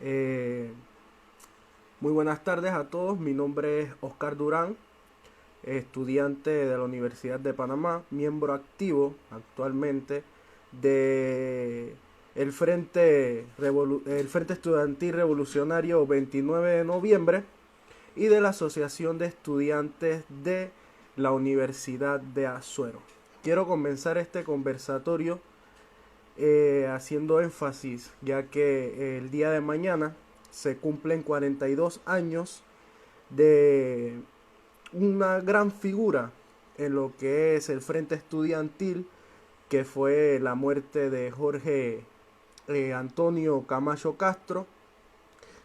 Eh, Muy buenas tardes a todos, mi nombre es Oscar Durán, estudiante de la Universidad de Panamá, miembro activo actualmente de el Frente Estudiantil Revolucionario 29 de noviembre y de la Asociación de Estudiantes de la Universidad de Azuero. Quiero comenzar este conversatorio haciendo énfasis, ya que el día de mañana se cumplen 42 años de una gran figura en lo que es el Frente Estudiantil, que fue la muerte de Jorge Antonio Camacho Castro,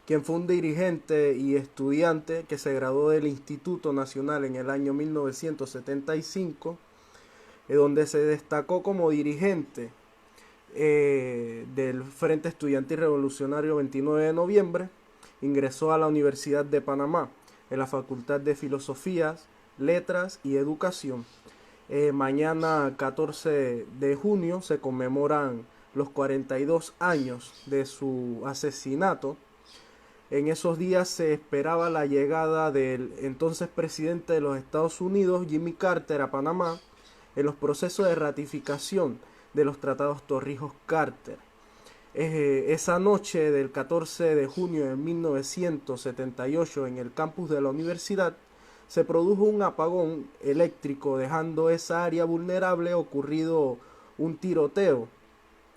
quien fue un dirigente y estudiante que se graduó del Instituto Nacional en el año 1975, donde se destacó como dirigente del Frente Estudiantil Revolucionario 29 de noviembre. Ingresó a la Universidad de Panamá en la Facultad de Filosofías, Letras y Educación. Mañana 14 de junio se conmemoran los 42 años de su asesinato. En esos días se esperaba la llegada del entonces presidente de los Estados Unidos, Jimmy Carter, a Panamá en los procesos de ratificación de los tratados Torrijos-Carter. Esa noche del 14 de junio de 1978 en el campus de la universidad se produjo un apagón eléctrico, dejando esa área vulnerable. Ocurrido un tiroteo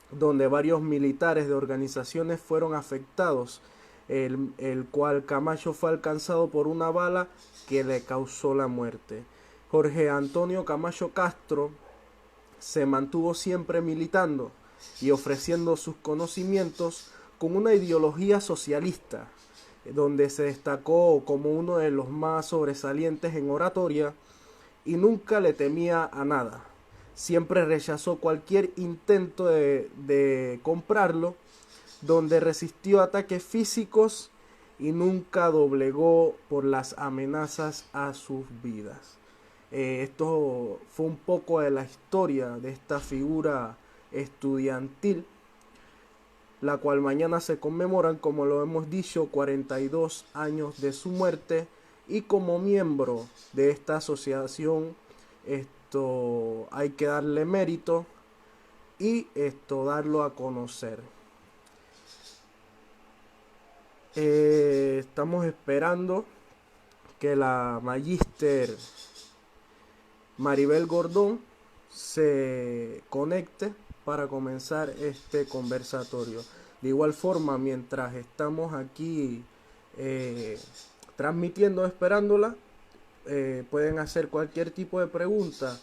donde varios militares de organizaciones fueron afectados, el cual Camacho fue alcanzado por una bala que le causó la muerte. Jorge Antonio Camacho Castro se mantuvo siempre militando y ofreciendo sus conocimientos con una ideología socialista, donde se destacó como uno de los más sobresalientes en oratoria y nunca le temía a nada. Siempre rechazó cualquier intento de comprarlo, donde resistió ataques físicos y nunca doblegó por las amenazas a sus vidas. Esto fue un poco de la historia de esta figura estudiantil, la cual mañana se conmemoran, como lo hemos dicho, 42 años de su muerte, y como miembro de esta asociación esto hay que darle mérito y esto darlo a conocer. Estamos esperando que la magíster Maribel Gordón se conecte para comenzar este conversatorio. De igual forma, mientras estamos aquí eh, transmitiendo, esperándola, pueden hacer cualquier tipo de pregunta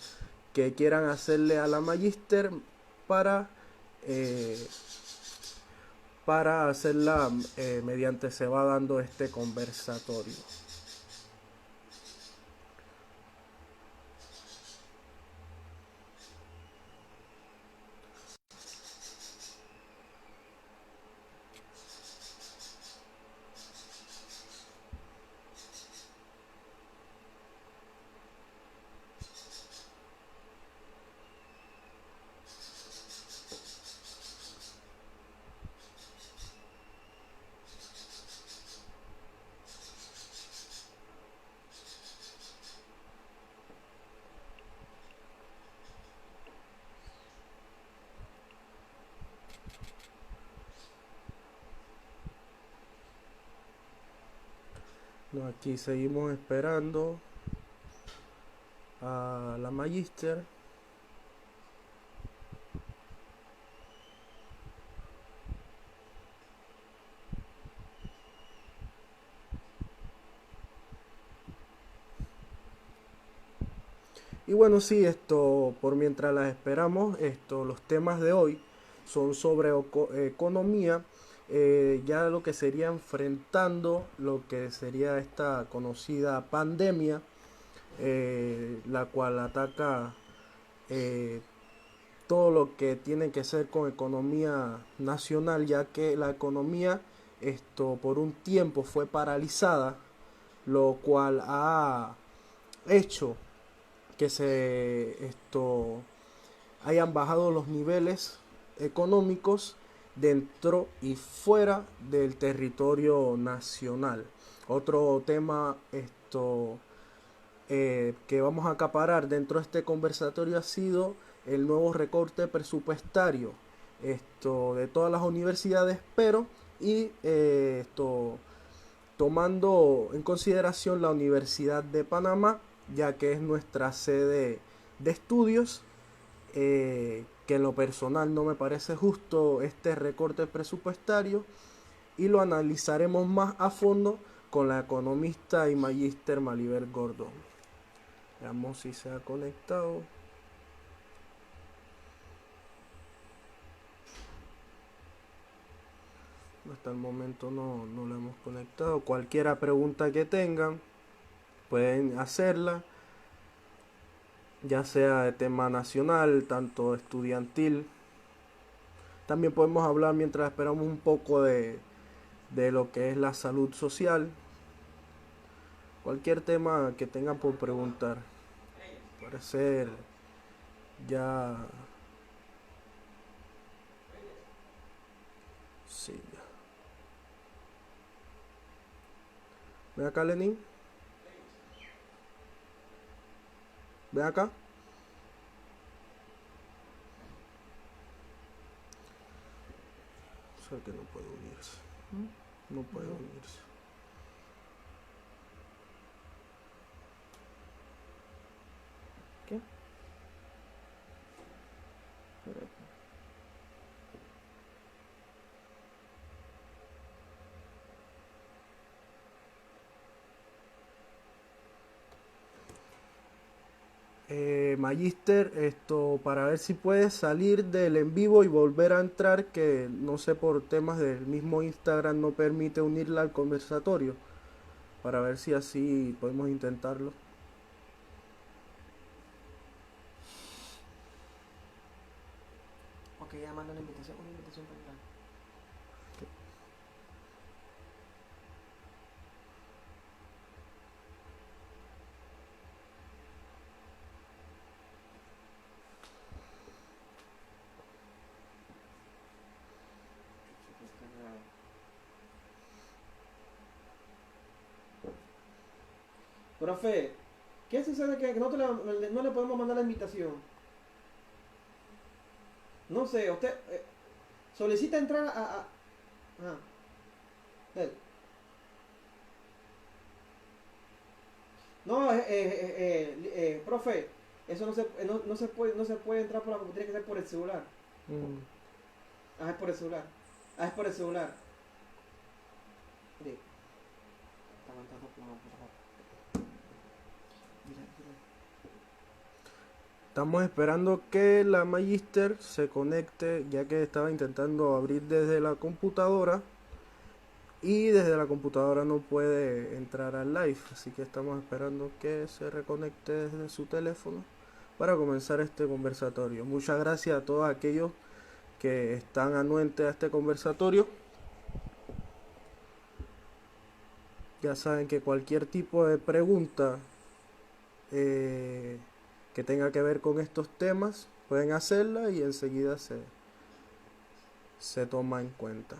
que quieran hacerle a la magíster para, eh, para hacerla mediante se va dando este conversatorio. No, aquí seguimos esperando a la magíster. Y bueno, sí, esto, por mientras las esperamos, los temas de hoy son sobre economía, ya lo que sería enfrentando lo que sería esta conocida pandemia, la cual ataca eh, todo lo que tiene que ser con economía nacional, ya que la economía por un tiempo fue paralizada, lo cual ha hecho que se hayan bajado los niveles económicos dentro y fuera del territorio nacional. Otro tema que vamos a acaparar dentro de este conversatorio ha sido el nuevo recorte presupuestario de todas las universidades, pero tomando en consideración la Universidad de Panamá, ya que es nuestra sede de estudios, que en lo personal no me parece justo este recorte presupuestario, y lo analizaremos más a fondo con la economista y magíster Maribel Gordón. Veamos si se ha conectado. Hasta el momento no lo hemos conectado. Cualquier pregunta que tengan pueden hacerla, ya sea de tema nacional, tanto estudiantil. También podemos hablar mientras esperamos un poco de lo que es la salud social. Cualquier tema que tengan por preguntar. Puede ser ya... Sí, ya. Ven acá, Lenin. Ven acá. O sea que no puede unirse. No puede unirse. ¿Qué? Magister, para ver si puedes salir del en vivo y volver a entrar, que no sé, por temas del mismo Instagram no permite unirla al conversatorio, para ver si así podemos intentarlo. Ok, ya mando una invitación para entrar. Profe, ¿qué sucede que no le podemos mandar la invitación? No sé, usted solicita entrar a él. No, profe, eso no se puede entrar por la computadora, tiene que ser por el celular. Mm. Ah, es por el celular. Ah, es por el celular. Mire, está aguantando como por favor. Mira, mira. Estamos esperando que la Magister se conecte, ya que estaba intentando abrir desde la computadora y desde la computadora no puede entrar al live, así que estamos esperando que se reconecte desde su teléfono para comenzar este conversatorio. Muchas gracias a todos aquellos que están anuentes a este conversatorio. Ya saben que cualquier tipo de pregunta eh, que tenga que ver con estos temas pueden hacerla y enseguida se toma en cuenta.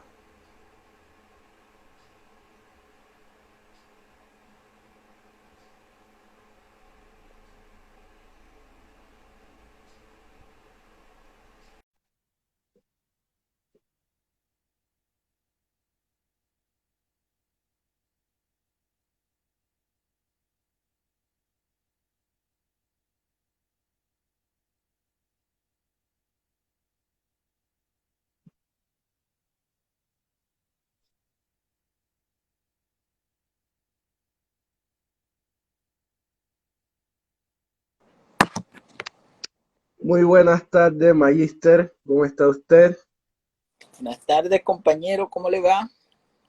Muy buenas tardes, Magister. ¿Cómo está usted? Buenas tardes, compañero, ¿cómo le va?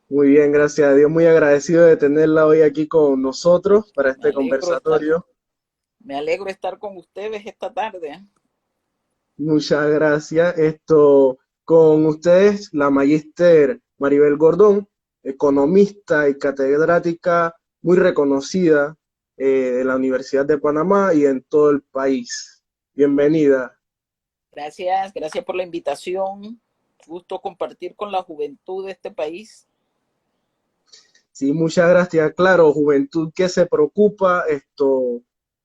Muy bien, gracias a Dios. Muy agradecido de tenerla hoy aquí con nosotros para Me este alegro estar, conversatorio. me alegro estar con ustedes esta tarde. Muchas gracias. Con ustedes, la Magíster Maribel Gordón, economista y catedrática muy reconocida de la Universidad de Panamá y en todo el país. Bienvenida. Gracias por la invitación. Gusto compartir con la juventud de este país. Sí, muchas gracias. Claro, juventud que se preocupa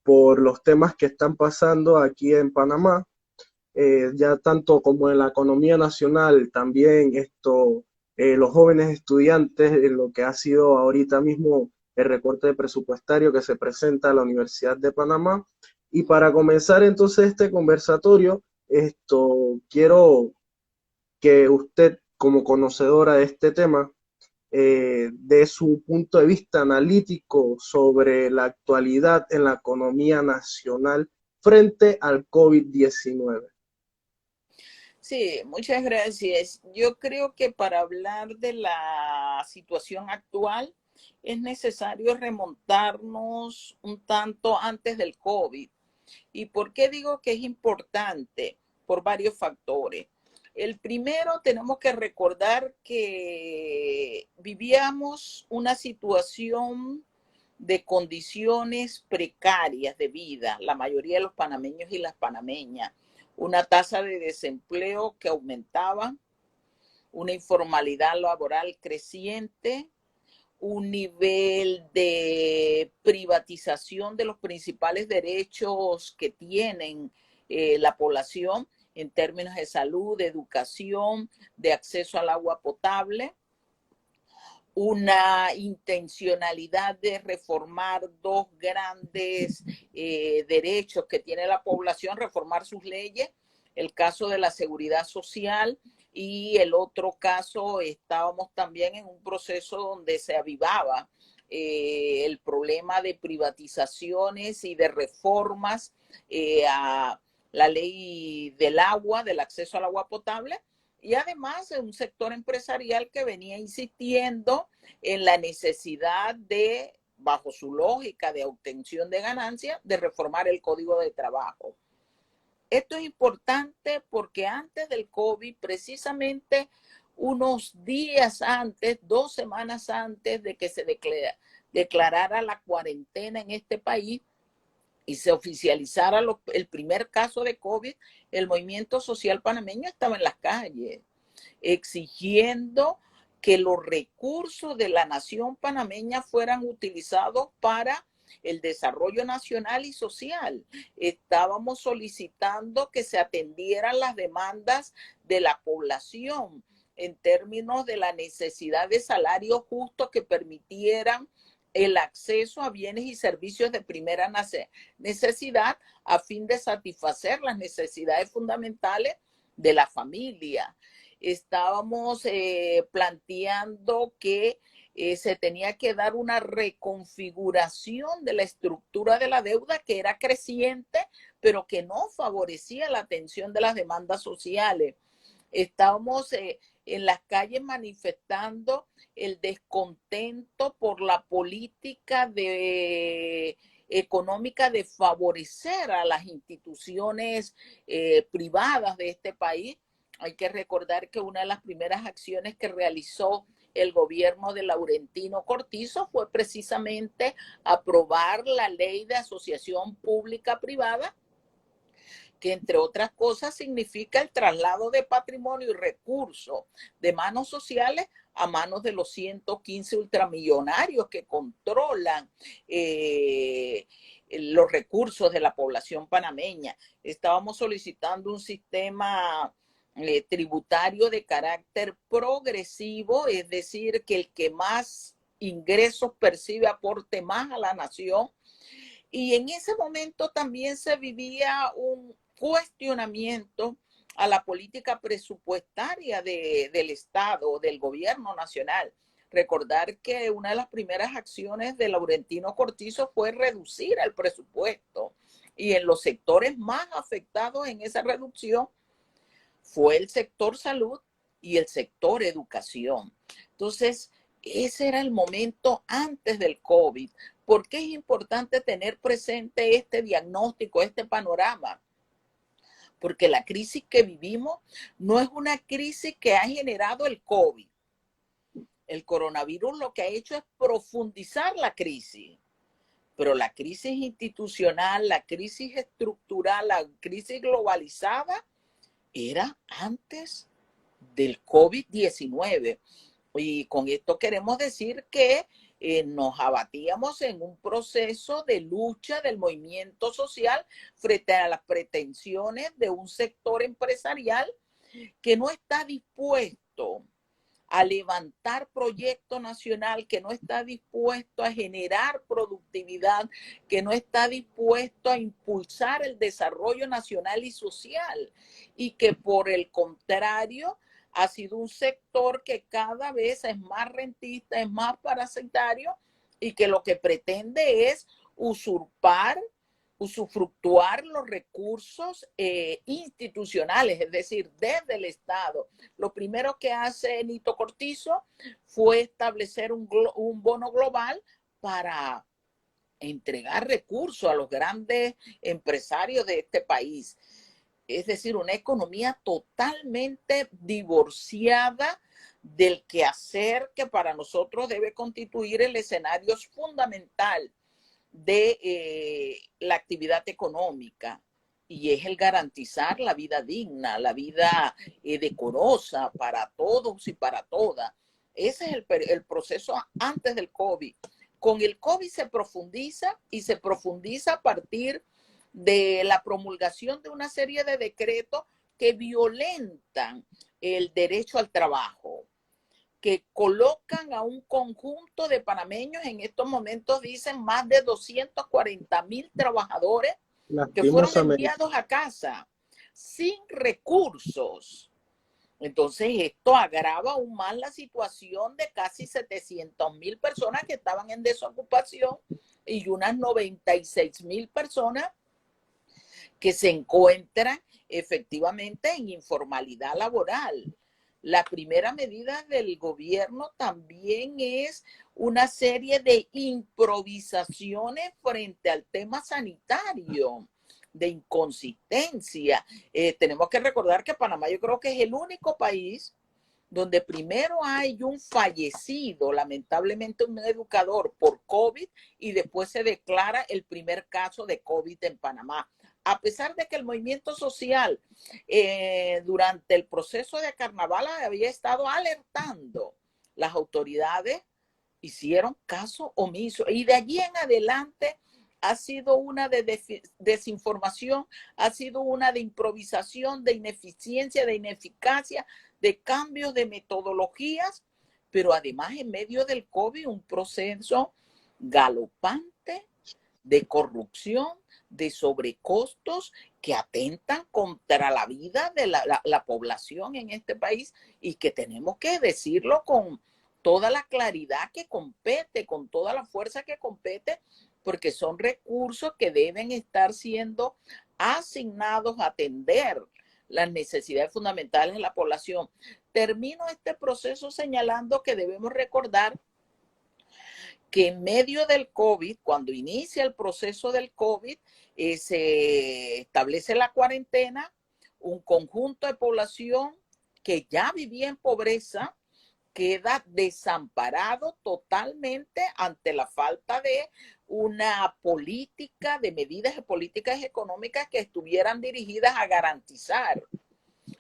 por los temas que están pasando aquí en Panamá, ya tanto como en la economía nacional, también los jóvenes estudiantes, en lo que ha sido ahorita mismo el recorte presupuestario que se presenta a la Universidad de Panamá. Y para comenzar entonces este conversatorio, quiero que usted, como conocedora de este tema, de su punto de vista analítico sobre la actualidad en la economía nacional frente al COVID-19. Sí, muchas gracias. Yo creo que para hablar de la situación actual es necesario remontarnos un tanto antes del COVID. ¿Y por qué digo que es importante? Por varios factores. El primero, tenemos que recordar que vivíamos una situación de condiciones precarias de vida, la mayoría de los panameños y las panameñas, una tasa de desempleo que aumentaba, una informalidad laboral creciente, un nivel de privatización de los principales derechos que tienen la población en términos de salud, de educación, de acceso al agua potable, una intencionalidad de reformar dos grandes derechos que tiene la población, reformar sus leyes, el caso de la seguridad social y el otro caso, estábamos también en un proceso donde se avivaba el problema de privatizaciones y de reformas a la ley del agua, del acceso al agua potable, y además de un sector empresarial que venía insistiendo en la necesidad de, bajo su lógica de obtención de ganancias, de reformar el Código de Trabajo. Esto es importante porque antes del COVID, precisamente unos días antes, 2 semanas antes de que se declarara la cuarentena en este país y se oficializara el primer caso de COVID, el movimiento social panameño estaba en las calles exigiendo que los recursos de la nación panameña fueran utilizados para el desarrollo nacional y social. Estábamos solicitando que se atendieran las demandas de la población en términos de la necesidad de salarios justos que permitieran el acceso a bienes y servicios de primera necesidad a fin de satisfacer las necesidades fundamentales de la familia. Estábamos planteando que se tenía que dar una reconfiguración de la estructura de la deuda que era creciente, pero que no favorecía la atención de las demandas sociales. Estábamos en las calles manifestando el descontento por la política económica de favorecer a las instituciones privadas de este país. Hay que recordar que una de las primeras acciones que realizó el gobierno de Laurentino Cortizo fue precisamente aprobar la ley de asociación pública-privada, que entre otras cosas significa el traslado de patrimonio y recursos de manos sociales a manos de los 115 ultramillonarios que controlan los recursos de la población panameña. Estábamos solicitando un sistema tributario de carácter progresivo, es decir, que el que más ingresos percibe aporte más a la nación. Y en ese momento también se vivía un cuestionamiento a la política presupuestaria del Estado, del gobierno nacional. Recordar que una de las primeras acciones de Laurentino Cortizo fue reducir el presupuesto, y en los sectores más afectados en esa reducción fue el sector salud y el sector educación. Entonces, ese era el momento antes del COVID. ¿Por qué es importante tener presente este diagnóstico, este panorama? Porque la crisis que vivimos no es una crisis que ha generado el COVID. El coronavirus lo que ha hecho es profundizar la crisis. Pero la crisis institucional, la crisis estructural, la crisis globalizada era antes del COVID-19. Y con esto queremos decir que nos abatíamos en un proceso de lucha del movimiento social frente a las pretensiones de un sector empresarial que no está dispuesto a levantar proyecto nacional, que no está dispuesto a generar productividad, que no está dispuesto a impulsar el desarrollo nacional y social, y que por el contrario ha sido un sector que cada vez es más rentista, es más parasitario, y que lo que pretende es usufructuar los recursos institucionales, es decir, desde el Estado. Lo primero que hace Nito Cortizo fue establecer un bono global para entregar recursos a los grandes empresarios de este país. Es decir, una economía totalmente divorciada del quehacer que para nosotros debe constituir el escenario fundamental de la actividad económica, y es el garantizar la vida digna, la vida decorosa para todos y para todas. Ese es el proceso antes del COVID. Con el COVID se profundiza, y se profundiza a partir de la promulgación de una serie de decretos que violentan el derecho al trabajo, que colocan a un conjunto de panameños, en estos momentos dicen más de 240,000 trabajadores que fueron enviados a casa sin recursos. Entonces esto agrava aún más la situación de casi 700,000 personas que estaban en desocupación y unas 96,000 personas que se encuentran efectivamente en informalidad laboral. La primera medida del gobierno también es una serie de improvisaciones frente al tema sanitario, de inconsistencia. Tenemos que recordar que Panamá, yo creo que es el único país donde primero hay un fallecido, lamentablemente un educador por COVID, y después se declara el primer caso de COVID en Panamá. A pesar de que el movimiento social durante el proceso de carnaval había estado alertando, las autoridades hicieron caso omiso, y de allí en adelante ha sido una de desinformación, ha sido una de improvisación, de ineficiencia, de ineficacia, de cambios de metodologías, pero además en medio del COVID un proceso galopante de corrupción, de sobrecostos que atentan contra la vida de la población en este país, y que tenemos que decirlo con toda la claridad que compete, con toda la fuerza que compete, porque son recursos que deben estar siendo asignados a atender las necesidades fundamentales de la población. Termino este proceso señalando que debemos recordar que en medio del COVID, cuando inicia el proceso del COVID, se establece la cuarentena, un conjunto de población que ya vivía en pobreza queda desamparado totalmente ante la falta de una política, de medidas de políticas económicas que estuvieran dirigidas a garantizar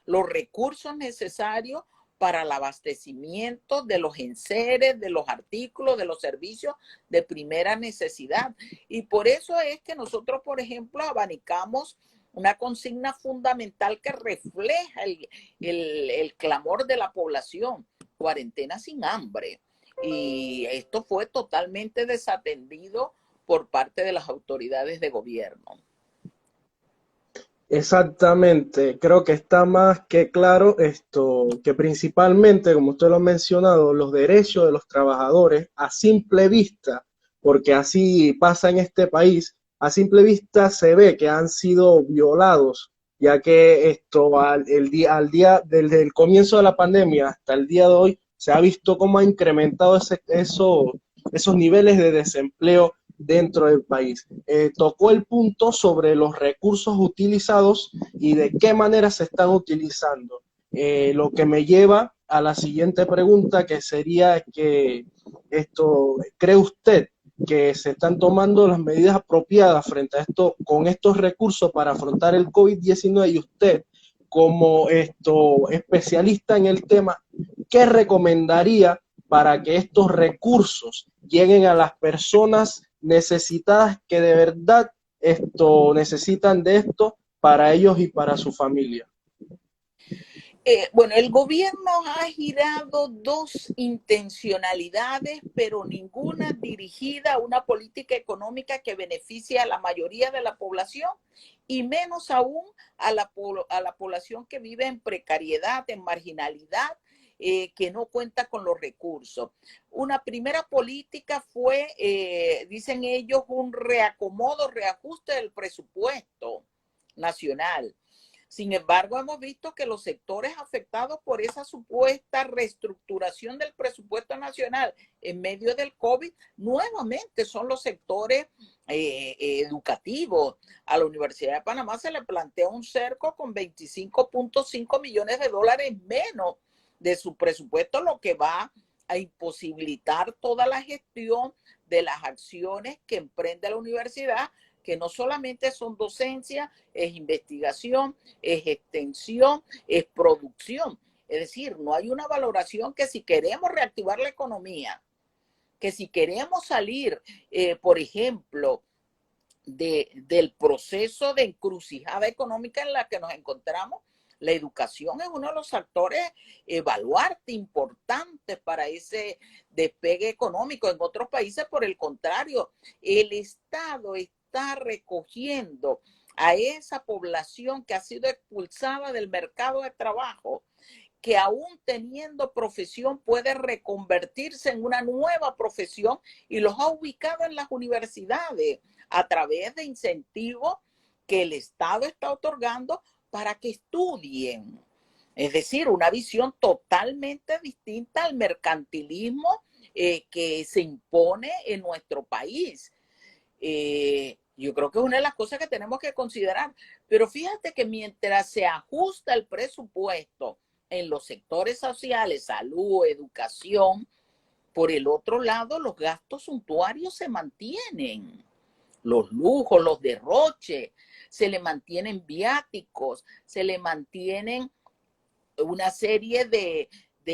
los recursos necesarios para el abastecimiento de los enseres, de los artículos, de los servicios de primera necesidad. Y por eso es que nosotros, por ejemplo, abanicamos una consigna fundamental que refleja el clamor de la población: cuarentena sin hambre. Y esto fue totalmente desatendido por parte de las autoridades de gobierno. Exactamente, creo que está más que claro esto, que principalmente, como usted lo ha mencionado, los derechos de los trabajadores a simple vista, porque así pasa en este país, a simple vista se ve que han sido violados, ya que desde el comienzo de la pandemia hasta el día de hoy, se ha visto cómo ha incrementado esos niveles de desempleo dentro del país. Tocó el punto sobre los recursos utilizados y de qué manera se están utilizando. Lo que me lleva a la siguiente pregunta, que sería que ¿cree usted que se están tomando las medidas apropiadas frente a esto, con estos recursos para afrontar el COVID-19? Y usted, como especialista en el tema, ¿qué recomendaría para que estos recursos lleguen a las personas necesitadas que de verdad necesitan de esto para ellos y para su familia? Bueno, el gobierno ha girado dos intencionalidades, pero ninguna dirigida a una política económica que beneficie a la mayoría de la población y menos aún a la población que vive en precariedad, en marginalidad, que no cuenta con los recursos. Una primera política fue, dicen ellos, un reacomodo, reajuste del presupuesto nacional. Sin embargo, hemos visto que los sectores afectados por esa supuesta reestructuración del presupuesto nacional en medio del COVID, nuevamente son los sectores educativos. A la Universidad de Panamá se le plantea un cerco con 25.5 millones de dólares menos de su presupuesto, lo que va a imposibilitar toda la gestión de las acciones que emprende la universidad, que no solamente son docencia, es investigación, es extensión, es producción. Es decir, no hay una valoración que si queremos reactivar la economía, que si queremos salir, por ejemplo, del proceso de encrucijada económica en la que nos encontramos, la educación es uno de los factores baluarte importantes para ese despegue económico. En otros países, por el contrario, el Estado está recogiendo a esa población que ha sido expulsada del mercado de trabajo, que aún teniendo profesión puede reconvertirse en una nueva profesión, y los ha ubicado en las universidades a través de incentivos que el Estado está otorgando para que estudien. Es decir, una visión totalmente distinta al mercantilismo que se impone en nuestro país. Yo creo que es una de las cosas que tenemos que considerar. Pero fíjate que mientras se ajusta el presupuesto en los sectores sociales, salud, educación, por el otro lado, los gastos suntuarios se mantienen. Los lujos, los derroches, se le mantienen viáticos, se le mantienen una serie de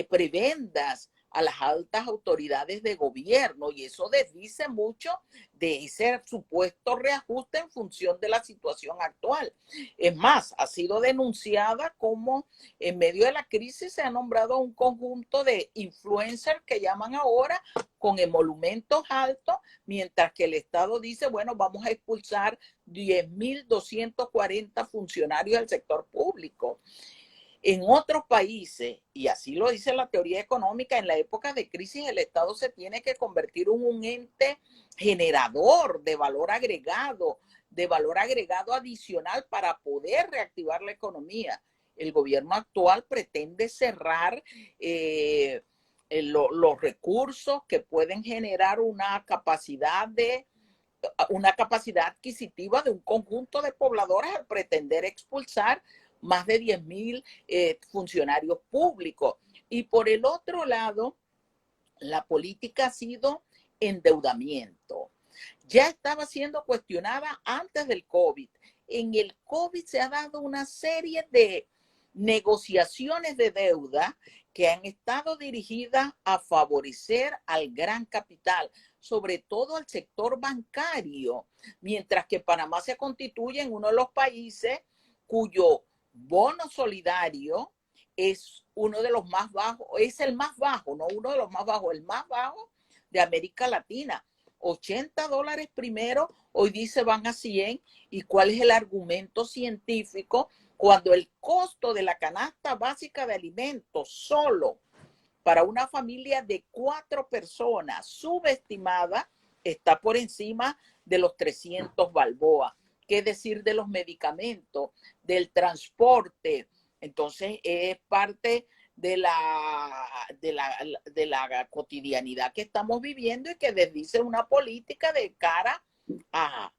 prebendas a las altas autoridades de gobierno, y eso desdice mucho de ese supuesto reajuste en función de la situación actual. Es más, ha sido denunciada como en medio de la crisis se ha nombrado un conjunto de influencers que llaman ahora con emolumentos altos, mientras que el Estado dice, bueno, vamos a expulsar 10.240 funcionarios del sector público. En otros países, y así lo dice la teoría económica, en la época de crisis el Estado se tiene que convertir en un ente generador de valor agregado adicional para poder reactivar la economía. El gobierno actual pretende cerrar los recursos que pueden generar una capacidad adquisitiva de un conjunto de pobladores al pretender expulsar más de 10.000 funcionarios públicos. Y por el otro lado, la política ha sido endeudamiento. Ya estaba siendo cuestionada antes del COVID. En el COVID se ha dado una serie de negociaciones de deuda que han estado dirigidas a favorecer al gran capital, sobre todo al sector bancario, mientras que Panamá se constituye en uno de los países cuyo bono solidario es uno de los más bajos, es el más bajo, no uno de los más bajos, el más bajo de América Latina. $80 primero, hoy dice van a 100. ¿Y cuál es el argumento científico cuando el costo de la canasta básica de alimentos solo para una familia de 4 personas subestimada está por encima de los 300 balboas? ¿Qué decir de los medicamentos, del transporte? Entonces es parte de la cotidianidad que estamos viviendo, y que desdice una política de cara a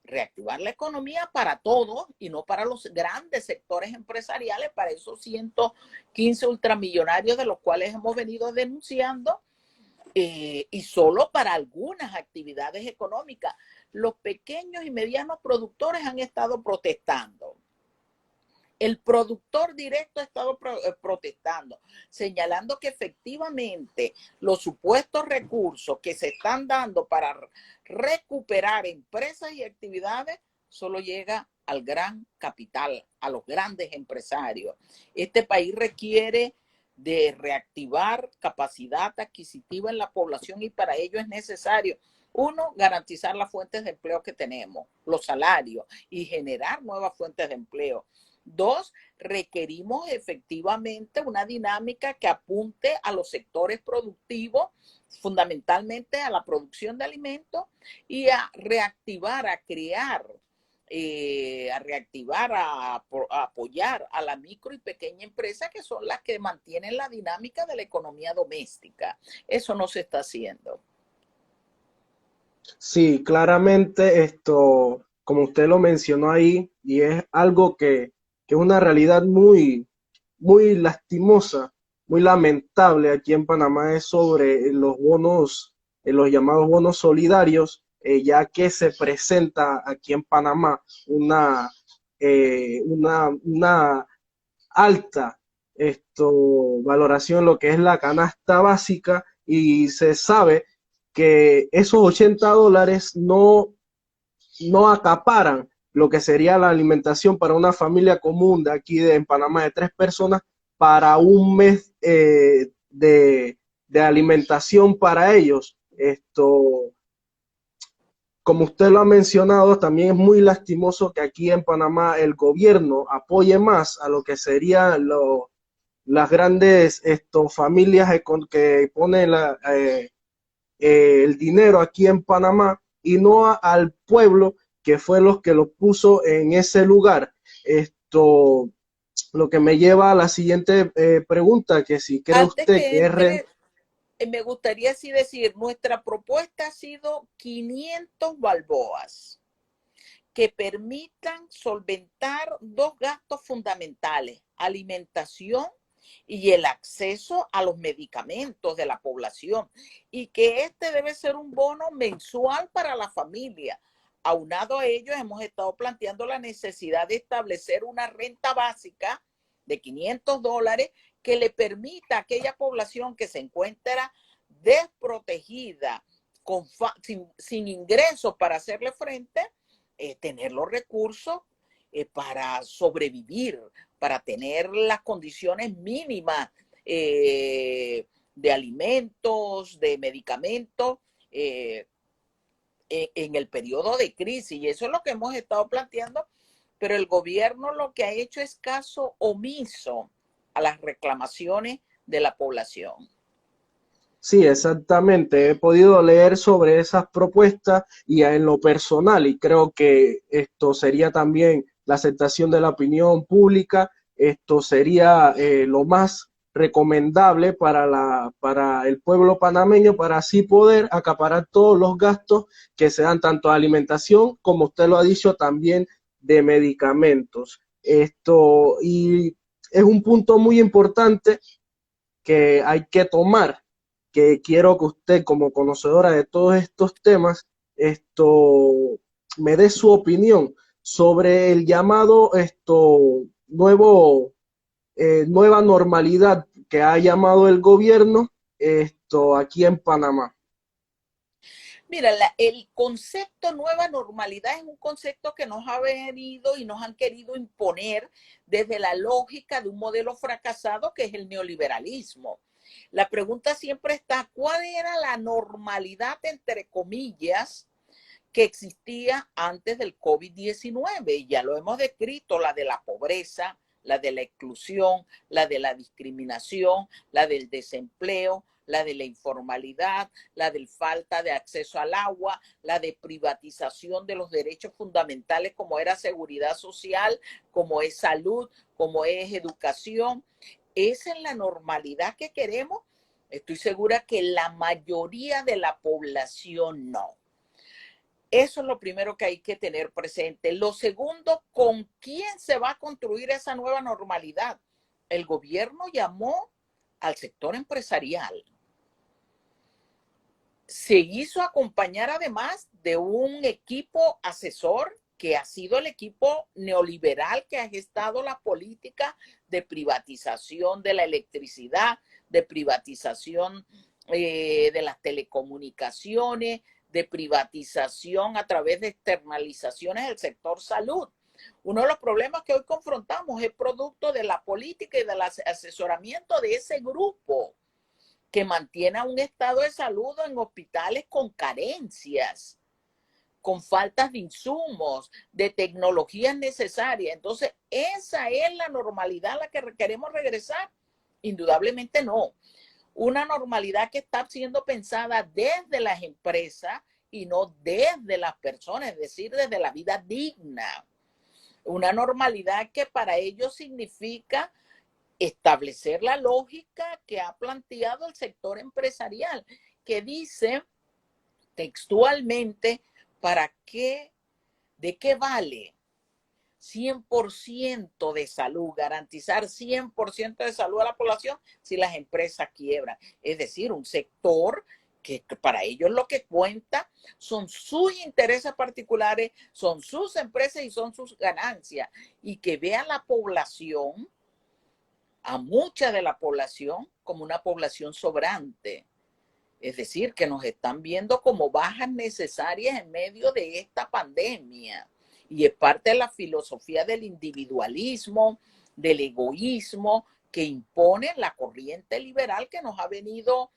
reactivar la economía para todos y no para los grandes sectores empresariales, para esos 115 ultramillonarios de los cuales hemos venido denunciando, y solo para algunas actividades económicas. Los pequeños y medianos productores han estado protestando, El productor directo ha estado protestando, señalando que efectivamente los supuestos recursos que se están dando para recuperar empresas y actividades solo llega al gran capital, a los grandes empresarios. Este país requiere de reactivar capacidad adquisitiva en la población y para ello es necesario, uno, garantizar las fuentes de empleo que tenemos, los salarios y generar nuevas fuentes de empleo. Dos, requerimos efectivamente una dinámica que apunte a los sectores productivos, fundamentalmente a la producción de alimentos y a reactivar, a crear, a apoyar a la micro y pequeña empresa, que son las que mantienen la dinámica de la economía doméstica. Eso no se está haciendo. Sí, claramente esto, como usted lo mencionó ahí, y es algo que es una realidad muy lastimosa, muy lamentable aquí en Panamá, es sobre los bonos, los llamados bonos solidarios, ya que se presenta aquí en Panamá una alta valoración, lo que es la canasta básica, y se sabe que esos $80 no acaparan lo que sería la alimentación para una familia común de aquí en Panamá de 3 personas para un mes de alimentación para ellos. Como usted lo ha mencionado, también es muy lastimoso que aquí en Panamá el gobierno apoye más a lo que serían las grandes familias que ponen el dinero aquí en Panamá y no al pueblo que fue los que lo puso en ese lugar. Lo que me lleva a la siguiente pregunta, que si cree Antes usted que que es entre, me gustaría así decir, nuestra propuesta ha sido 500 balboas que permitan solventar dos gastos fundamentales, alimentación y el acceso a los medicamentos de la población, y que este debe ser un bono mensual para la familia. Aunado a ello, hemos estado planteando la necesidad de establecer una renta básica de $500 que le permita a aquella población que se encuentra desprotegida, sin ingresos para hacerle frente, tener los recursos para sobrevivir, para tener las condiciones mínimas de alimentos, de medicamentos en el periodo de crisis. Y eso es lo que hemos estado planteando, pero el gobierno lo que ha hecho es caso omiso a las reclamaciones de la población. Sí, exactamente. He podido leer sobre esas propuestas y en lo personal, y creo que esto sería también la aceptación de la opinión pública, esto sería lo más recomendable para el pueblo panameño, para así poder acaparar todos los gastos que se dan tanto de alimentación, como usted lo ha dicho, también de medicamentos. Y es un punto muy importante que hay que tomar, que quiero que usted, como conocedora de todos estos temas, me dé su opinión sobre el llamado nueva normalidad que ha llamado el gobierno aquí en Panamá. Mira, el concepto nueva normalidad es un concepto que nos ha venido y nos han querido imponer desde la lógica de un modelo fracasado que es el neoliberalismo. La pregunta siempre está, ¿cuál era la normalidad, entre comillas, que existía antes del COVID-19? Ya lo hemos descrito, la de la pobreza, la de la exclusión, la de la discriminación, la del desempleo, la de la informalidad, la de falta de acceso al agua, la de privatización de los derechos fundamentales como era seguridad social, como es salud, como es educación. Esa es la normalidad que queremos. Estoy segura que la mayoría de la población no. Eso es lo primero que hay que tener presente. Lo segundo, ¿con quién se va a construir esa nueva normalidad? El gobierno llamó al sector empresarial. Se hizo acompañar además de un equipo asesor que ha sido el equipo neoliberal que ha gestado la política de privatización de la electricidad, de privatización de las telecomunicaciones, de privatización a través de externalizaciones del sector salud. Uno de los problemas que hoy confrontamos es producto de la política y del asesoramiento de ese grupo que mantiene un estado de salud en hospitales con carencias, con faltas de insumos, de tecnologías necesarias. Entonces, ¿esa es la normalidad a la que queremos regresar? Indudablemente no. Una normalidad que está siendo pensada desde las empresas y no desde las personas, es decir, desde la vida digna. Una normalidad que para ellos significa establecer la lógica que ha planteado el sector empresarial, que dice textualmente, ¿para qué? ¿De qué vale 100% de salud, garantizar 100% de salud a la población si las empresas quiebran? Es decir, un sector que para ellos lo que cuenta son sus intereses particulares, son sus empresas y son sus ganancias, y que vean la población, a mucha de la población, como una población sobrante. Es decir, que nos están viendo como bajas necesarias en medio de esta pandemia. Y es parte de la filosofía del individualismo, del egoísmo que impone la corriente liberal que nos ha venido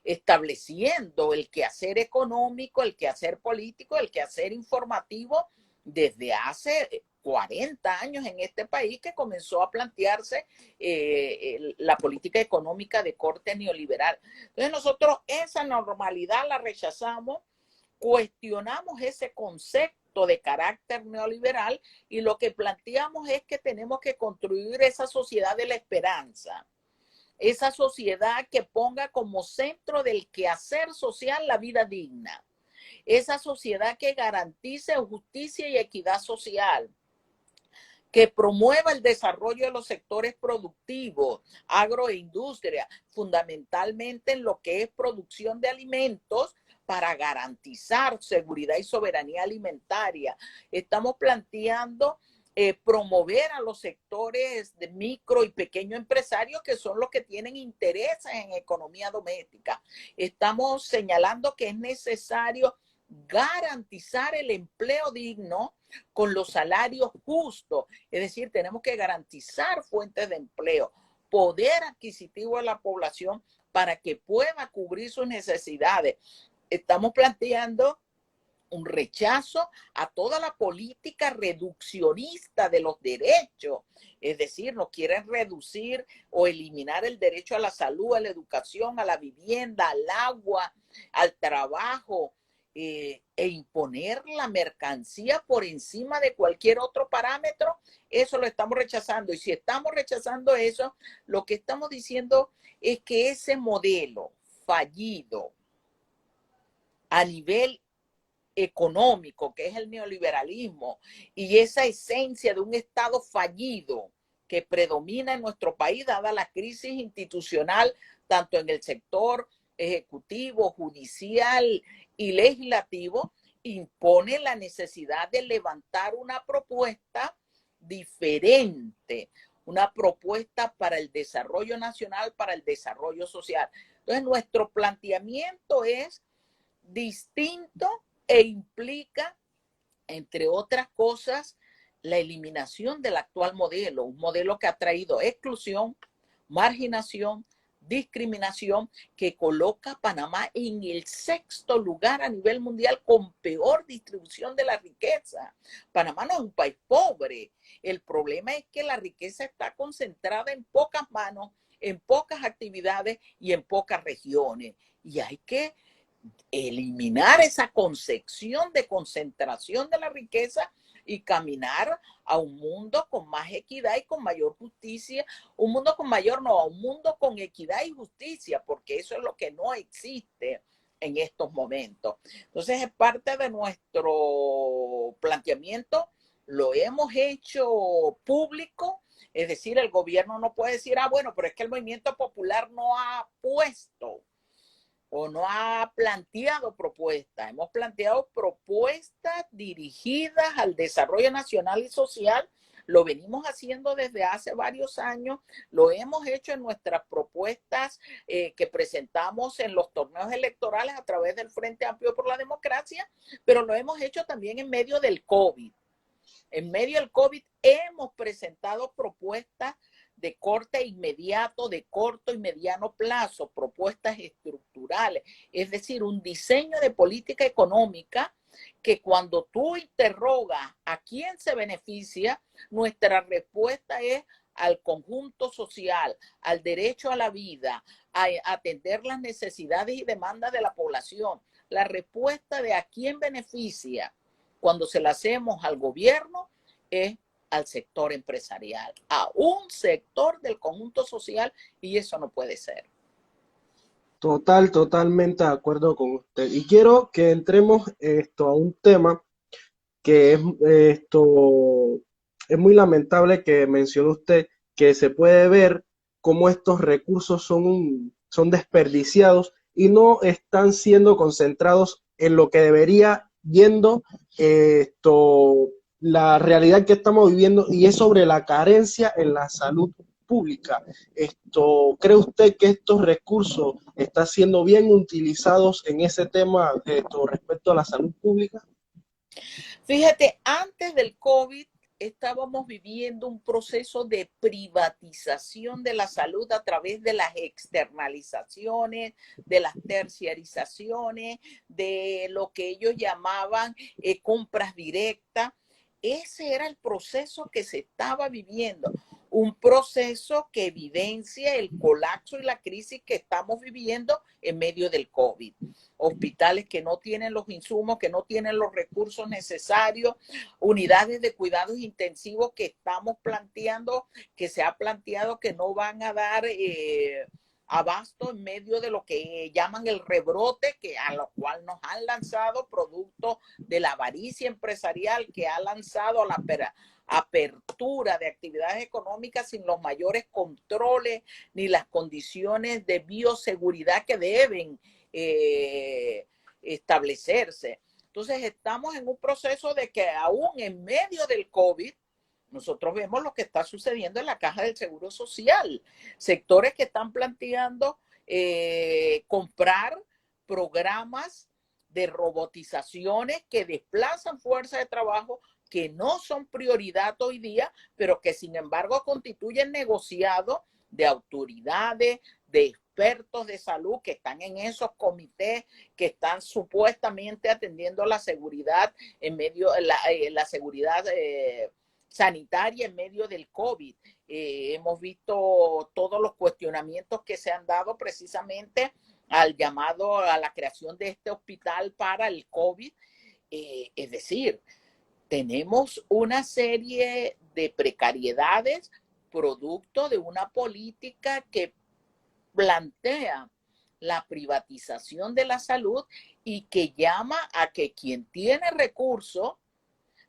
estableciendo el quehacer económico, el quehacer político, el quehacer informativo desde hace 40 años en este país, que comenzó a plantearse la política económica de corte neoliberal. Entonces nosotros esa normalidad la rechazamos, cuestionamos ese concepto de carácter neoliberal y lo que planteamos es que tenemos que construir esa sociedad de la esperanza, esa sociedad que ponga como centro del quehacer social la vida digna, esa sociedad que garantice justicia y equidad social, que promueva el desarrollo de los sectores productivos, agro e industria, fundamentalmente en lo que es producción de alimentos para garantizar seguridad y soberanía alimentaria. Estamos planteando promover a los sectores de micro y pequeño empresarios, que son los que tienen intereses en economía doméstica. Estamos señalando que es necesario garantizar el empleo digno con los salarios justos, es decir, tenemos que garantizar fuentes de empleo, poder adquisitivo de la población para que pueda cubrir sus necesidades. Estamos planteando un rechazo a toda la política reduccionista de los derechos, es decir, no quieren reducir o eliminar el derecho a la salud, a la educación, a la vivienda, al agua, al trabajo, e imponer la mercancía por encima de cualquier otro parámetro. Eso lo estamos rechazando, y si estamos rechazando eso, lo que estamos diciendo es que ese modelo fallido a nivel económico, que es el neoliberalismo, y esa esencia de un Estado fallido que predomina en nuestro país, dada la crisis institucional, tanto en el sector ejecutivo, judicial y legislativo, impone la necesidad de levantar una propuesta diferente, una propuesta para el desarrollo nacional, para el desarrollo social. Entonces, nuestro planteamiento es distinto e implica, entre otras cosas, la eliminación del actual modelo, un modelo que ha traído exclusión, marginación, discriminación, que coloca a Panamá en el 6º lugar a nivel mundial con peor distribución de la riqueza. Panamá no es un país pobre. El problema es que la riqueza está concentrada en pocas manos, en pocas actividades y en pocas regiones. Y hay que eliminar esa concepción de concentración de la riqueza y caminar a un mundo con más equidad y con mayor justicia, un mundo con mayor, no, a un mundo con equidad y justicia, porque eso es lo que no existe en estos momentos. Entonces es parte de nuestro planteamiento, lo hemos hecho público, es decir, el gobierno no puede decir, bueno, pero es que el movimiento popular no ha puesto o no ha planteado propuestas. Hemos planteado propuestas dirigidas al desarrollo nacional y social. Lo venimos haciendo desde hace varios años, lo hemos hecho en nuestras propuestas que presentamos en los torneos electorales a través del Frente Amplio por la Democracia, pero lo hemos hecho también en medio del COVID. En medio del COVID hemos presentado propuestas de corte inmediato, de corto y mediano plazo, propuestas estructurales, es decir, un diseño de política económica que cuando tú interrogas a quién se beneficia, nuestra respuesta es al conjunto social, al derecho a la vida, a atender las necesidades y demandas de la población. La respuesta de a quién beneficia cuando se la hacemos al gobierno es al sector empresarial, a un sector del conjunto social, y eso no puede ser. Totalmente de acuerdo con usted. Y quiero que entremos a un tema que es muy lamentable que mencionó usted, que se puede ver cómo estos recursos son desperdiciados y no están siendo concentrados en lo que debería yendo la realidad que estamos viviendo, y es sobre la carencia en la salud pública. ¿Cree usted que estos recursos están siendo bien utilizados en ese tema respecto a la salud pública? Fíjate, antes del COVID estábamos viviendo un proceso de privatización de la salud a través de las externalizaciones, de las terciarizaciones, de lo que ellos llamaban compras directas. Ese era el proceso que se estaba viviendo, un proceso que evidencia el colapso y la crisis que estamos viviendo en medio del COVID. Hospitales que no tienen los insumos, que no tienen los recursos necesarios, unidades de cuidados intensivos que estamos planteando, que se ha planteado que no van a dar abasto en medio de lo que llaman el rebrote, que a lo cual nos han lanzado producto de la avaricia empresarial que ha lanzado a la apertura de actividades económicas sin los mayores controles ni las condiciones de bioseguridad que deben establecerse. Entonces estamos en un proceso de que aún en medio del COVID, nosotros vemos lo que está sucediendo en la Caja del Seguro Social. Sectores que están planteando comprar programas de robotizaciones que desplazan fuerza de trabajo, que no son prioridad hoy día, pero que sin embargo constituyen negociados de autoridades, de expertos de salud que están en esos comités que están supuestamente atendiendo la seguridad en medio, la seguridad sanitaria en medio del COVID. Hemos visto todos los cuestionamientos que se han dado precisamente al llamado a la creación de este hospital para el COVID. Es decir, tenemos una serie de precariedades producto de una política que plantea la privatización de la salud y que llama a que quien tiene recursos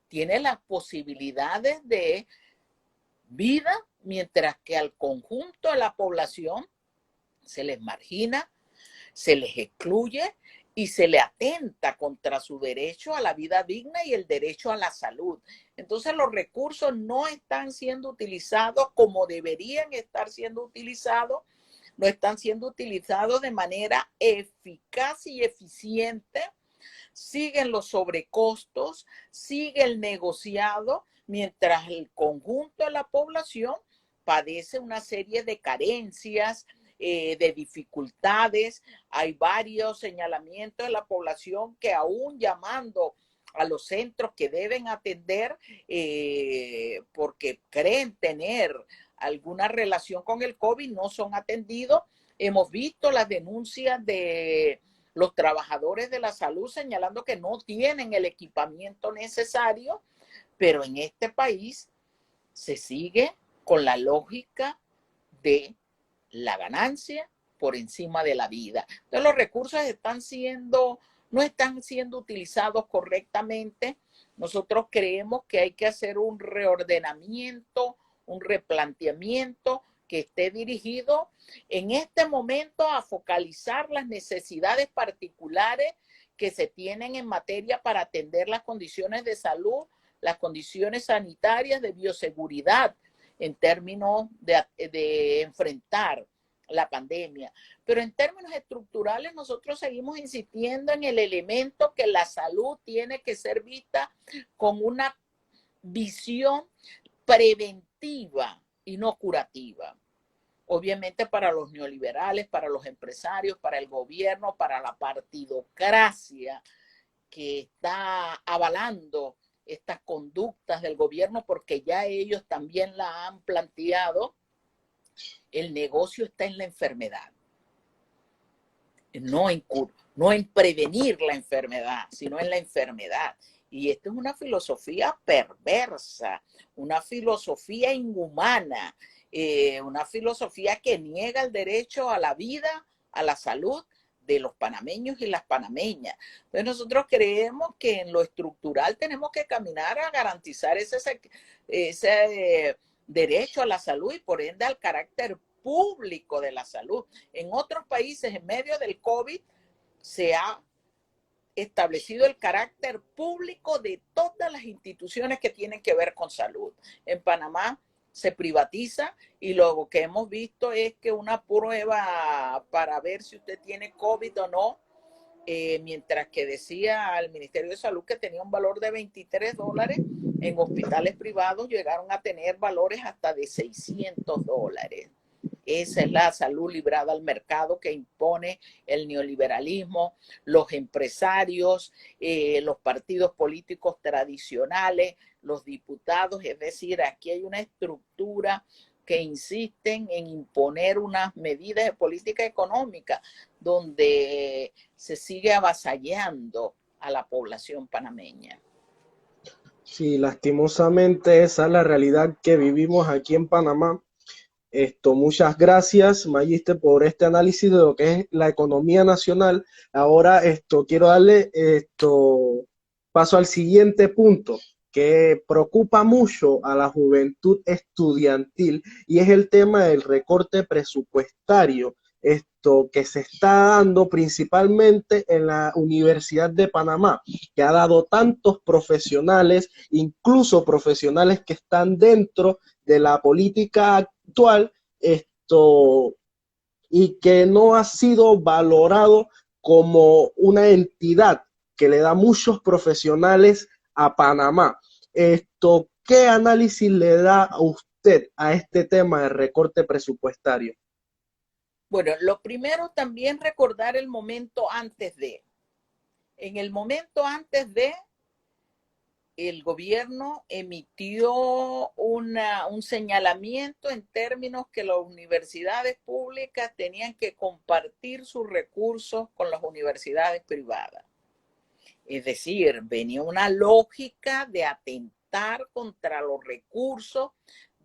tiene las posibilidades de vida, mientras que al conjunto de la población se les margina, se les excluye y se le atenta contra su derecho a la vida digna y el derecho a la salud. Entonces los recursos no están siendo utilizados como deberían estar siendo utilizados, no están siendo utilizados de manera eficaz y eficiente. Siguen los sobrecostos, sigue el negociado, mientras el conjunto de la población padece una serie de carencias, de dificultades. Hay varios señalamientos de la población que aún llamando a los centros que deben atender porque creen tener alguna relación con el COVID, no son atendidos. Hemos visto las denuncias de los trabajadores de la salud señalando que no tienen el equipamiento necesario, pero en este país se sigue con la lógica de la ganancia por encima de la vida. Entonces los recursos no están siendo utilizados correctamente. Nosotros creemos que hay que hacer un reordenamiento, un replanteamiento que esté dirigido en este momento a focalizar las necesidades particulares que se tienen en materia para atender las condiciones de salud, las condiciones sanitarias, de bioseguridad, en términos de enfrentar la pandemia. Pero en términos estructurales, nosotros seguimos insistiendo en el elemento que la salud tiene que ser vista con una visión preventiva y no curativa. Obviamente para los neoliberales, para los empresarios, para el gobierno, para la partidocracia que está avalando estas conductas del gobierno, porque ya ellos también la han planteado, el negocio está en la enfermedad, no en prevenir la enfermedad, sino en la enfermedad. Y esto es una filosofía perversa, una filosofía inhumana, una filosofía que niega el derecho a la vida, a la salud de los panameños y las panameñas. Entonces nosotros creemos que en lo estructural tenemos que caminar a garantizar ese derecho a la salud y por ende al carácter público de la salud. En otros países, en medio del COVID, se ha establecido el carácter público de todas las instituciones que tienen que ver con salud. En Panamá se privatiza y lo que hemos visto es que una prueba para ver si usted tiene COVID o no, mientras que decía el Ministerio de Salud que tenía un valor de $23, en hospitales privados llegaron a tener valores hasta de $600. Esa es la salud librada al mercado que impone el neoliberalismo, los empresarios, los partidos políticos tradicionales, los diputados. Es decir, aquí hay una estructura que insisten en imponer unas medidas de política económica donde se sigue avasallando a la población panameña. Sí, lastimosamente esa es la realidad que vivimos aquí en Panamá. Muchas gracias, Mayiste, por este análisis de lo que es la economía nacional. Ahora quiero darle paso al siguiente punto que preocupa mucho a la juventud estudiantil y es el tema del recorte presupuestario. Que se está dando principalmente en la Universidad de Panamá, que ha dado tantos profesionales, incluso profesionales que están dentro de la política actual, y que no ha sido valorado como una entidad que le da muchos profesionales a Panamá. ¿Qué análisis le da a usted a este tema de recorte presupuestario? Bueno, lo primero también recordar el momento antes de. En el momento antes de, el gobierno emitió un señalamiento en términos que las universidades públicas tenían que compartir sus recursos con las universidades privadas. Es decir, venía una lógica de atentar contra los recursos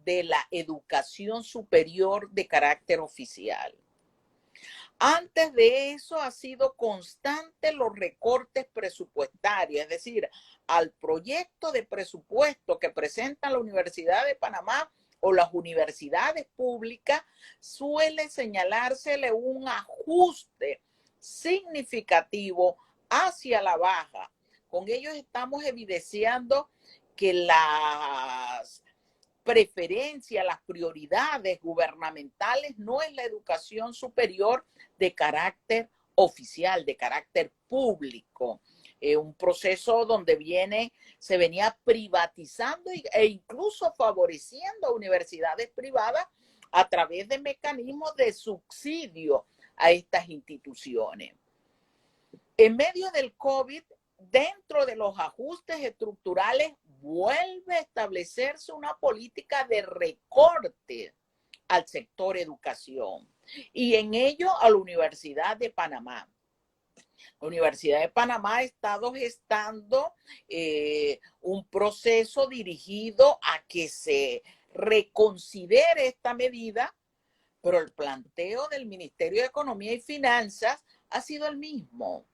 de la educación superior de carácter oficial. Antes de eso ha sido constante los recortes presupuestarios, es decir, al proyecto de presupuesto que presenta la Universidad de Panamá o las universidades públicas suele señalársele un ajuste significativo hacia la baja. Con ello estamos evidenciando que las preferencias, las prioridades gubernamentales no es la educación superior de carácter oficial, de carácter público. Un proceso donde se venía privatizando e incluso favoreciendo a universidades privadas a través de mecanismos de subsidio a estas instituciones. En medio del COVID, dentro de los ajustes estructurales, vuelve a establecerse una política de recorte al sector educación y en ello a la Universidad de Panamá. La Universidad de Panamá ha estado gestando un proceso dirigido a que se reconsidere esta medida, pero el planteo del Ministerio de Economía y Finanzas ha sido el mismo,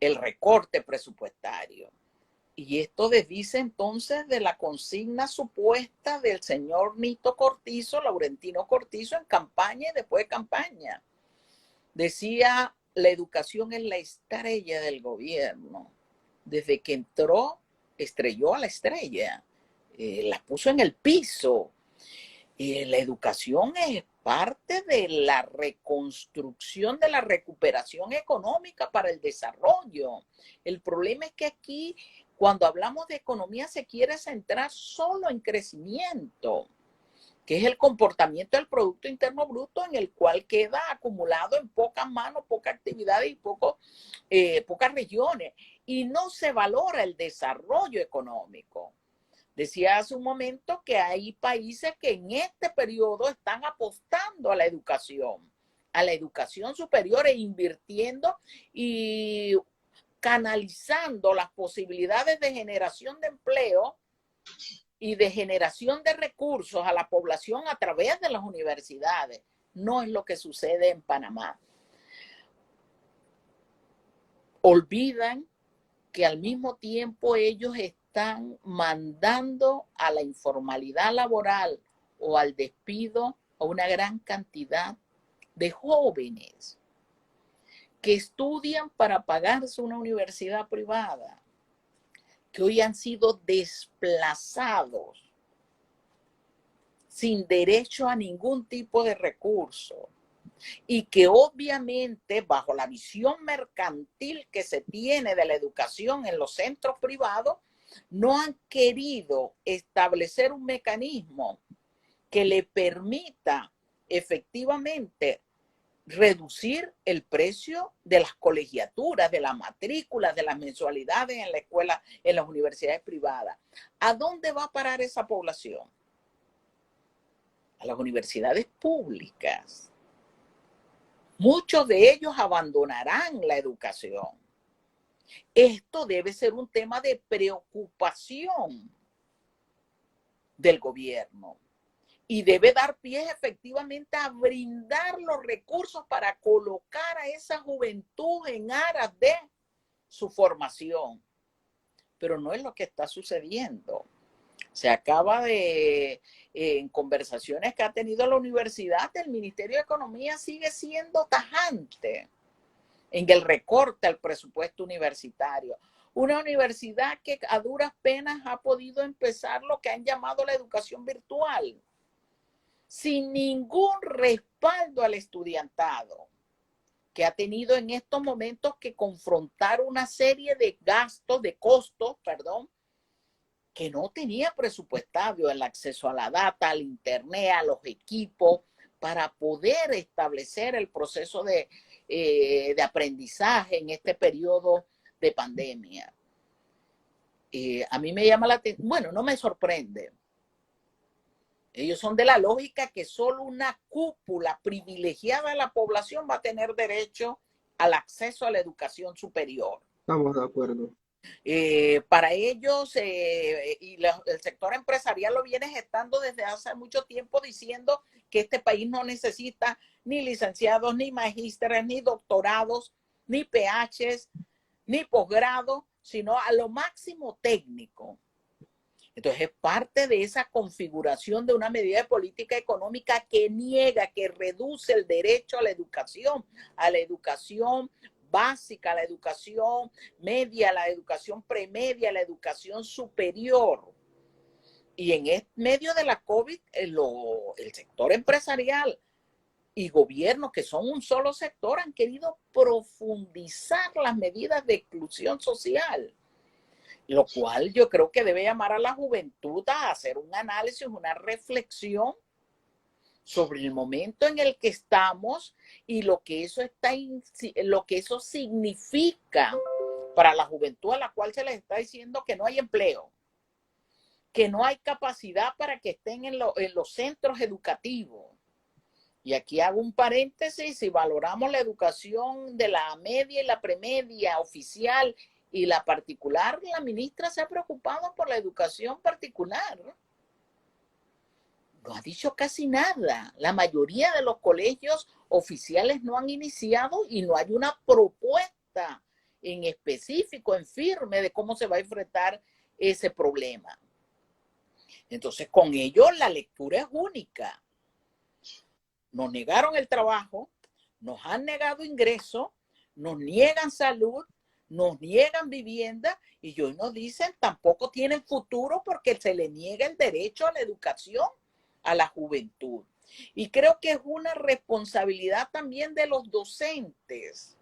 el recorte presupuestario. Y esto desdice entonces de la consigna supuesta del señor Nito Cortizo, Laurentino Cortizo, en campaña y después de campaña. Decía, la educación es la estrella del gobierno. Desde que entró, estrelló a la estrella, la puso en el piso. La educación es parte de la reconstrucción, de la recuperación económica para el desarrollo. El problema es que aquí, cuando hablamos de economía, se quiere centrar solo en crecimiento, que es el comportamiento del Producto Interno Bruto, en el cual queda acumulado en pocas manos, pocas actividades y pocas regiones. Y no se valora el desarrollo económico. Decía hace un momento que hay países que en este periodo están apostando a la educación superior, e invirtiendo y canalizando las posibilidades de generación de empleo y de generación de recursos a la población a través de las universidades. No es lo que sucede en Panamá. Olvidan que al mismo tiempo ellos están mandando a la informalidad laboral o al despido a una gran cantidad de jóvenes que estudian para pagarse una universidad privada, que hoy han sido desplazados sin derecho a ningún tipo de recurso, y que obviamente bajo la visión mercantil que se tiene de la educación en los centros privados, no han querido establecer un mecanismo que le permita efectivamente reducir el precio de las colegiaturas, de las matrículas, de las mensualidades en la escuela, en las universidades privadas. ¿A dónde va a parar esa población? A las universidades públicas. Muchos de ellos abandonarán la educación. Esto debe ser un tema de preocupación del gobierno y debe dar pie efectivamente a brindar los recursos para colocar a esa juventud en aras de su formación. Pero no es lo que está sucediendo. Se acaba de, en conversaciones que ha tenido la universidad, el Ministerio de Economía sigue siendo tajante en el recorte al presupuesto universitario. Una universidad que a duras penas ha podido empezar lo que han llamado la educación virtual, sin ningún respaldo al estudiantado, que ha tenido en estos momentos que confrontar una serie de gastos, de costos, que no tenía presupuestado: el acceso a la data, al internet, a los equipos, para poder establecer el proceso de aprendizaje en este periodo de pandemia. A mí me llama la atención, bueno, no me sorprende. Ellos son de la lógica que solo una cúpula privilegiada de la población va a tener derecho al acceso a la educación superior. Estamos de acuerdo. Para ellos, el sector empresarial lo viene gestando desde hace mucho tiempo, diciendo que este país no necesita ni licenciados, ni magísteres, ni doctorados, ni PHs, ni posgrados, sino a lo máximo técnico. Entonces es parte de esa configuración de una medida de política económica que niega, que reduce el derecho a la educación básica, a la educación media, a la educación premedia, a la educación superior. Y en medio de la COVID, el sector empresarial y gobierno, que son un solo sector, han querido profundizar las medidas de exclusión social, lo cual yo creo que debe llamar a la juventud a hacer un análisis, una reflexión sobre el momento en el que estamos y lo que eso significa para la juventud, a la cual se les está diciendo que no hay empleo, que no hay capacidad para que estén en los centros educativos. Y aquí hago un paréntesis: si valoramos la educación de la media y la premedia oficial y la particular, la ministra se ha preocupado por la educación particular. No ha dicho casi nada. La mayoría de los colegios oficiales no han iniciado y no hay una propuesta en específico, en firme, de cómo se va a enfrentar ese problema. Entonces, con ello la lectura es única. Nos negaron el trabajo, nos han negado ingresos, nos niegan salud, nos niegan vivienda y hoy nos dicen tampoco tienen futuro porque se le niega el derecho a la educación a la juventud. Y creo que es una responsabilidad también de los docentes.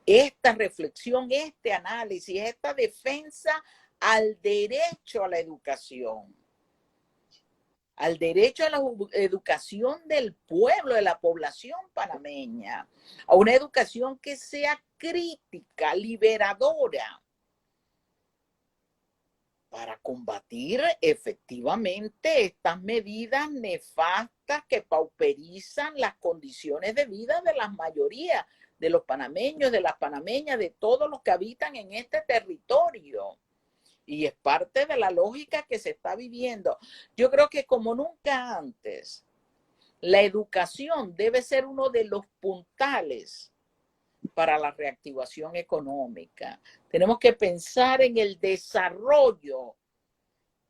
Esta reflexión, este análisis, esta defensa al derecho a la educación. Al derecho a la educación del pueblo, de la población panameña, a una educación que sea crítica, liberadora, para combatir efectivamente estas medidas nefastas que pauperizan las condiciones de vida de la mayoría de los panameños, de las panameñas, de todos los que habitan en este territorio. Y es parte de la lógica que se está viviendo. Yo creo que como nunca antes, la educación debe ser uno de los puntales para la reactivación económica. Tenemos que pensar en el desarrollo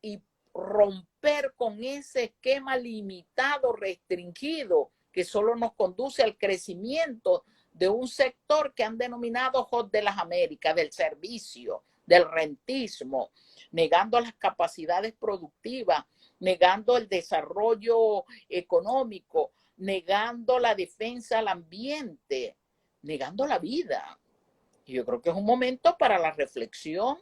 y romper con ese esquema limitado, restringido, que solo nos conduce al crecimiento de un sector que han denominado hot de las Américas, del servicio, del rentismo, negando las capacidades productivas, negando el desarrollo económico, negando la defensa al ambiente, negando la vida. Y yo creo que es un momento para la reflexión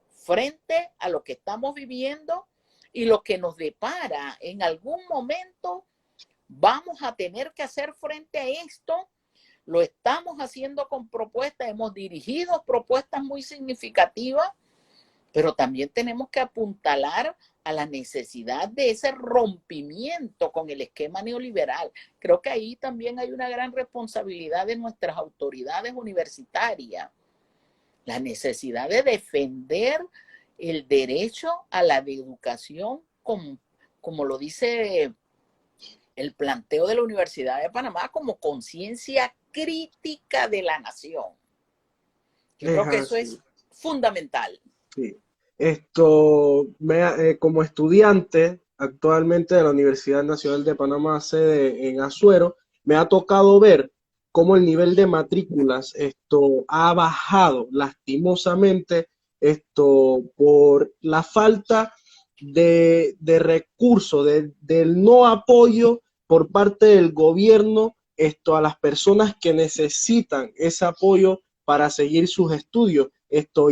frente a lo que estamos viviendo y lo que nos depara. En algún momento vamos a tener que hacer frente a esto. Lo estamos haciendo con propuestas, hemos dirigido propuestas muy significativas, pero también tenemos que apuntalar a la necesidad de ese rompimiento con el esquema neoliberal. Creo que ahí también hay una gran responsabilidad de nuestras autoridades universitarias. La necesidad de defender el derecho a la educación, como lo dice el planteo de la Universidad de Panamá, como conciencia crítica de la nación. Yo creo que eso es fundamental. Sí. Como estudiante actualmente de la Universidad Nacional de Panamá, sede en Azuero, me ha tocado ver cómo el nivel de matrículas ha bajado lastimosamente por la falta de recursos, del no apoyo por parte del gobierno a las personas que necesitan ese apoyo para seguir sus estudios.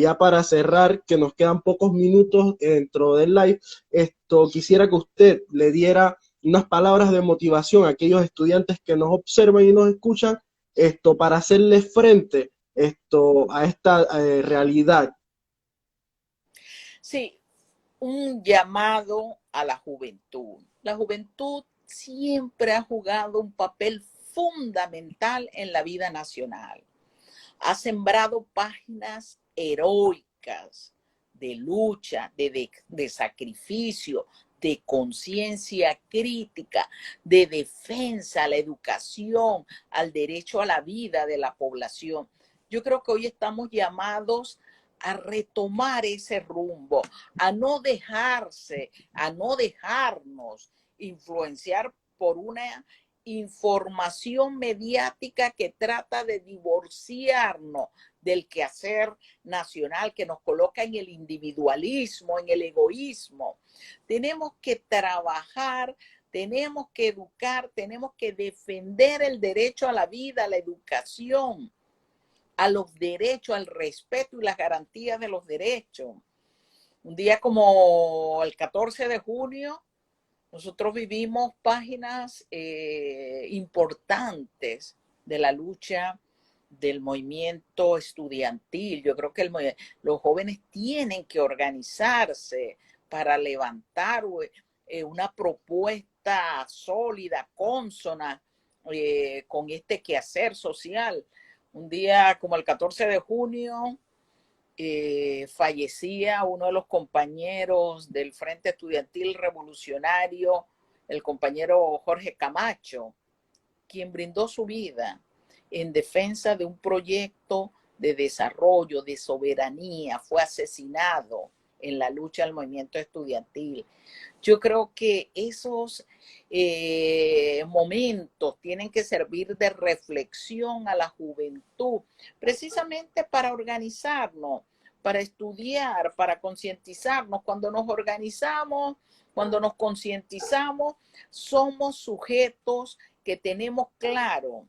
Ya para cerrar, que nos quedan pocos minutos dentro del live, quisiera que usted le diera unas palabras de motivación a aquellos estudiantes que nos observan y nos escuchan, para hacerle frente a esta realidad. Sí, un llamado a la juventud. La juventud siempre ha jugado un papel fundamental en la vida nacional. Ha sembrado páginas heroicas de lucha, de sacrificio, de conciencia crítica, de defensa a la educación, al derecho a la vida de la población. Yo creo que hoy estamos llamados a retomar ese rumbo, a no dejarnos influenciar por una información mediática que trata de divorciarnos del quehacer nacional, que nos coloca en el individualismo, en el egoísmo. Tenemos que trabajar, tenemos que educar, tenemos que defender el derecho a la vida, a la educación, a los derechos, al respeto y las garantías de los derechos. Un día como el 14 de junio, nosotros vivimos páginas importantes de la lucha del movimiento estudiantil. Yo creo que los jóvenes tienen que organizarse para levantar una propuesta sólida, consona, con este quehacer social. Un día como el 14 de junio, fallecía uno de los compañeros del Frente Estudiantil Revolucionario, el compañero Jorge Camacho, quien brindó su vida en defensa de un proyecto de desarrollo, de soberanía, fue asesinado en la lucha del movimiento estudiantil. Yo creo que esos momentos tienen que servir de reflexión a la juventud, precisamente para organizarnos, para estudiar, para concientizarnos. Cuando nos organizamos, cuando nos concientizamos, somos sujetos que tenemos claro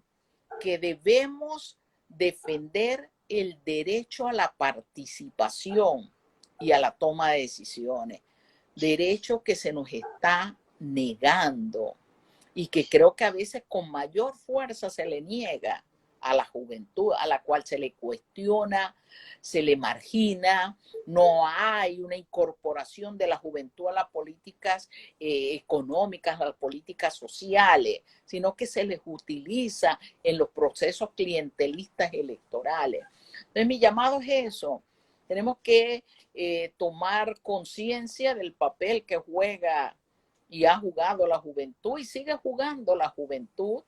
que debemos defender el derecho a la participación y a la toma de decisiones, derecho que se nos está negando y que creo que a veces con mayor fuerza se le niega a la juventud, a la cual se le cuestiona, se le margina. No hay una incorporación de la juventud a las políticas económicas, a las políticas sociales, sino que se les utiliza en los procesos clientelistas electorales. Entonces, mi llamado es eso. Tenemos que tomar conciencia del papel que juega y ha jugado la juventud y sigue jugando la juventud.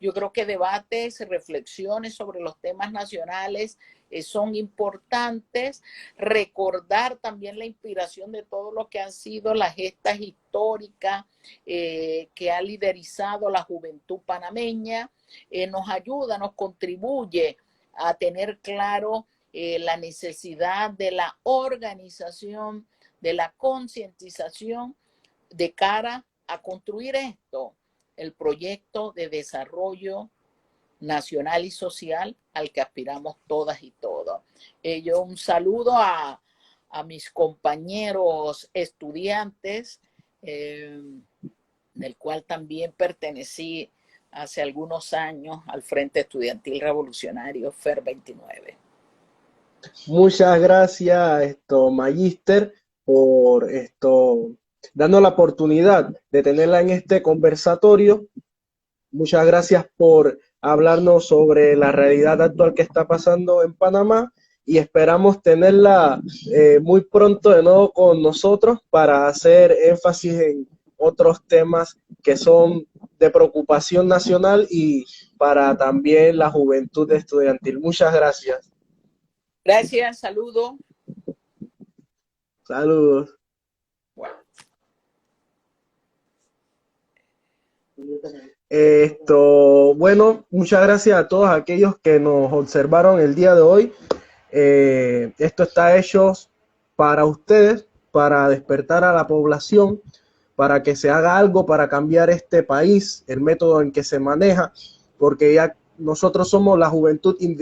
Yo creo que debates, reflexiones sobre los temas nacionales son importantes. Recordar también la inspiración de todo lo que han sido las gestas históricas que ha liderizado la juventud panameña. Nos ayuda, nos contribuye a tener claro la necesidad de la organización, de la concientización de cara a construir esto, el proyecto de desarrollo nacional y social al que aspiramos todas y todos. Yo un saludo a mis compañeros estudiantes, del cual también pertenecí hace algunos años al Frente Estudiantil Revolucionario FER 29. Muchas gracias, Magíster, por dando la oportunidad de tenerla en este conversatorio. Muchas gracias por hablarnos sobre la realidad actual que está pasando en Panamá y esperamos tenerla muy pronto de nuevo con nosotros para hacer énfasis en otros temas que son de preocupación nacional y para también la juventud estudiantil. Muchas gracias. Gracias, saludos. Saludos. Bueno, muchas gracias a todos aquellos que nos observaron el día de hoy. Esto está hecho para ustedes, para despertar a la población, para que se haga algo para cambiar este país, el método en que se maneja, porque ya nosotros somos la juventud y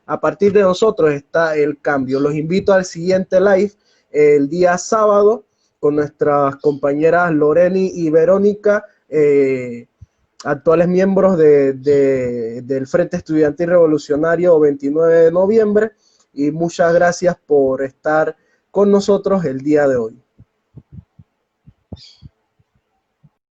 a partir de nosotros está el cambio. Los invito al siguiente live el día sábado con nuestras compañeras Loreni y Verónica, actuales miembros del Frente Estudiantil Revolucionario 29 de noviembre, y muchas gracias por estar con nosotros el día de hoy.